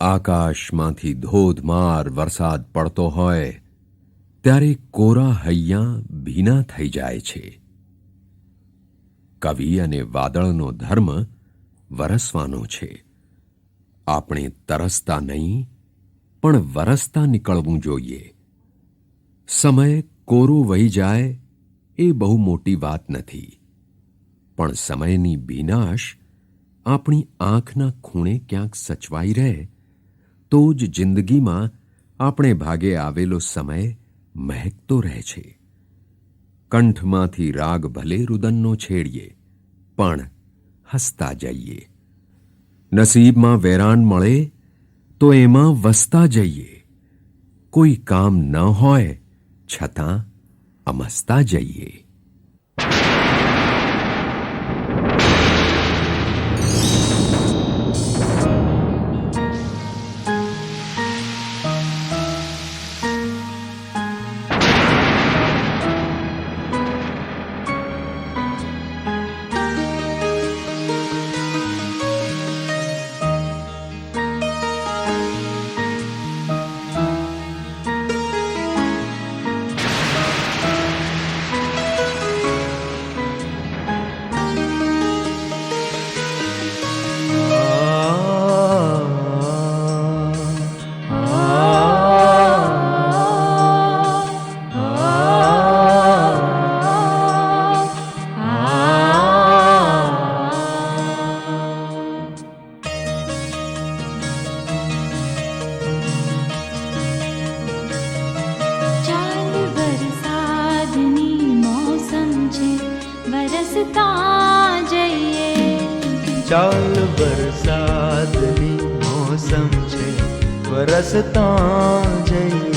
આકાશમાંથી ધોધમાર વરસાદ પડતો હોય ત્યારે કોરા હૈયા ભીના થઈ જાય છે. કવિ અને વાદળનો ધર્મ વરસવાનો છે. આપણે તરસતા નહીં પણ વરસતા નીકળવું જોઈએ. સમય કોરો વહી જાય એ બહુ મોટી વાત નથી, પણ સમયની ભીનાશ આપણી આંખના ખૂણે ક્યાંક સચવાઈ રહે તો જ જિંદગીમાં આપણે ભાગે આવેલો સમય મહેકતો રહે છે. કંઠમાંથી રાગ ભલે રુદનનો છેડીએ પણ હસતા જઈએ. નસીબમાં વેરાન મળે તો એમાં વસતા જઈએ. કોઈ કામ ન હોય છતાં અમસ્તા જઈએ. ચાલ વરસાદની મોસમ છે, વરસતા જઈએ.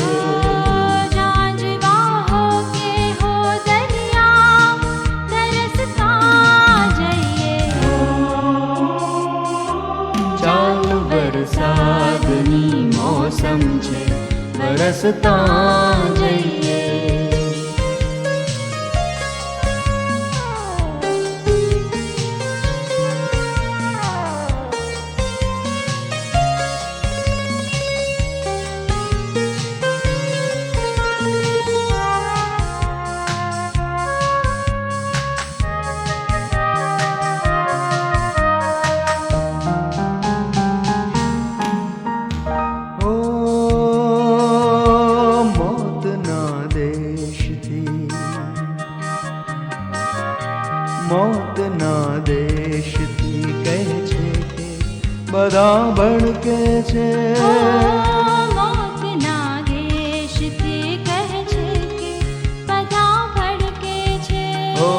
ચાલ વરસાદની મોસમ છે, વરસતા જઈએ. મોતના દેશથી કહે છે કે બધા ભડકે છે. મોતના દેશથી કહે છે કે બધા ભડકે છે. ઓ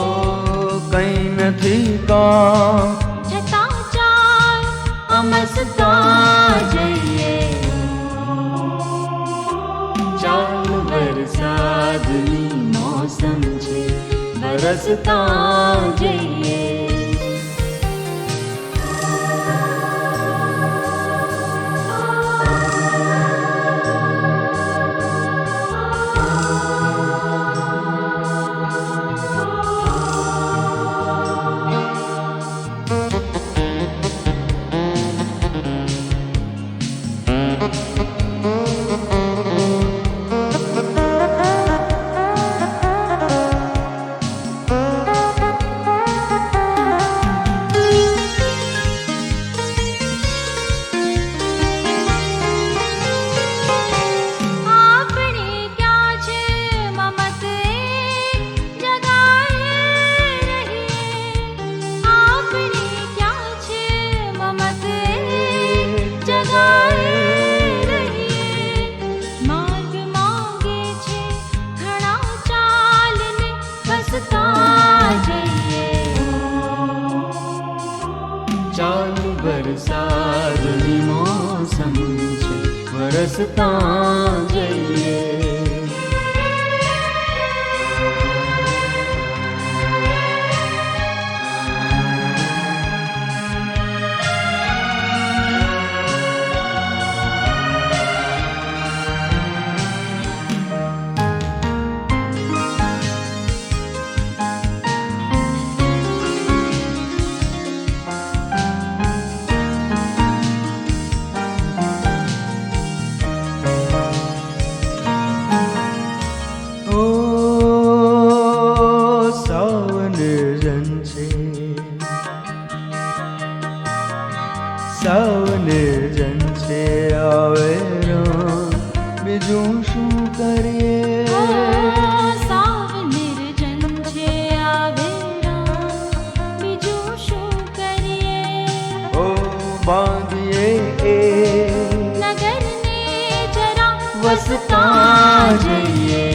કંઈ નથી કામ છતાં ચાલ અમસ્તા જઈએ. ચાલ વરસાદની મોસમ છે, વરસતા જઈએ. ચાલ વરસાદની મોસમ છે, વરસતા જઈએ. નિર્જન છે આવે રામ, બીજું શું કરીએ? સાવ નિર્જન છે આવે રામ, બીજું શું કરીએ? ઓ બાંધીએ એ નગરને જરા વસતા જઈએ.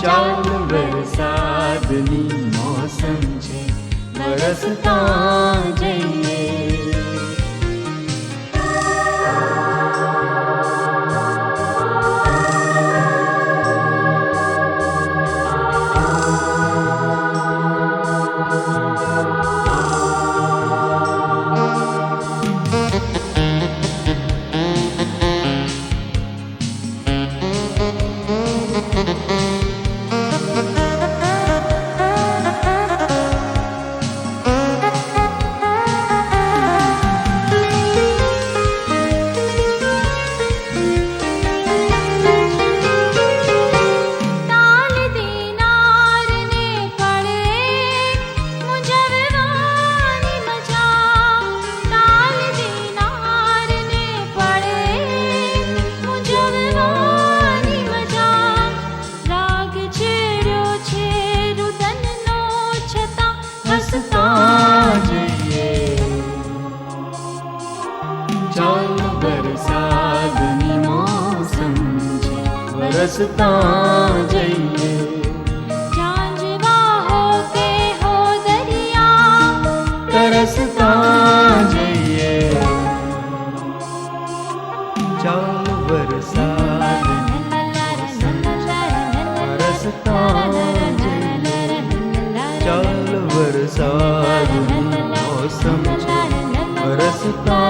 ચાલ વરસાદની મોસમ છે, વરસતા જઈએ. તાલ દેનારને પડે મુંજવવાની મજા, તાલ દેનારને પડે મુંજવવાની મજા. રાગ છેડ્યો છે રુદનનો છતાં હસતા જઈએ. ચાલ વરસાદની મોસમ છે, વરસતા જઈએ. ઝાંઝવા હો કે હો દરિયા, તરસતા જઈએ. ચાલ વરસાદની વરસતા જઈએ. ચાલ વરસાદની મોસમ છે, વરસતા